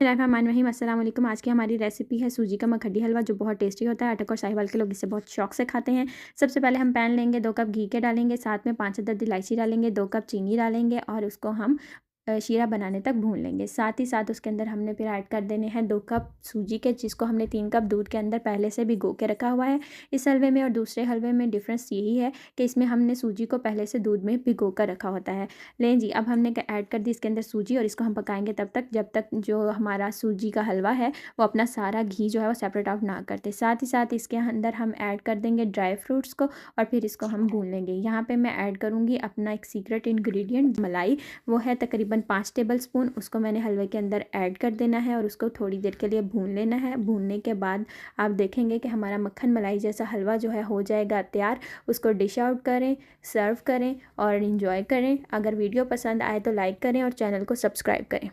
बिस्मिल्लाहिर्रहमानिर्रहीम। अस्सलाम वालेकुम। आज की हमारी रेसिपी है सूजी का मखड्डी हलवा, जो बहुत टेस्टी होता है। अटक और साहिवाल के लोग इसे बहुत शौक से खाते हैं। सबसे पहले हम पैन लेंगे, 2 कप घी के डालेंगे, साथ में 5 अदद इलायची डालेंगे, 2 कप चीनी डालेंगे और उसको हम शीरा बनाने तक भून लेंगे। साथ ही साथ उसके अंदर हमने फिर ऐड कर देने हैं 2 कप सूजी के, जिसको हमने 3 कप दूध के अंदर पहले से भिगो के रखा हुआ है। इस हलवे में और दूसरे हलवे में डिफरेंस यही है कि इसमें हमने सूजी को पहले से दूध में भिगो कर रखा होता है। लें जी, अब हमने ऐड कर दी इसके अंदर सूजी और इसको हम पकाएंगे तब तक जब तक जो हमारा सूजी का हलवा है वो अपना सारा घी जो है वो सेपरेट आउट ना करते। साथ ही साथ इसके अंदर हम ऐड कर देंगे ड्राई फ्रूट्स को और फिर इसको हम भून लेंगे। यहाँ पे मैं ऐड करूँगी अपना एक सीक्रेट इंग्रेडिएंट मलाई, वो है तकरीबन 5 टेबल स्पून। उसको मैंने हलवे के अंदर ऐड कर देना है और उसको थोड़ी देर के लिए भून लेना है। भूनने के बाद आप देखेंगे कि हमारा मक्खन मलाई जैसा हलवा जो है हो जाएगा तैयार। उसको डिश आउट करें, सर्व करें और इन्जॉय करें। अगर वीडियो पसंद आए तो लाइक करें और चैनल को सब्सक्राइब करें।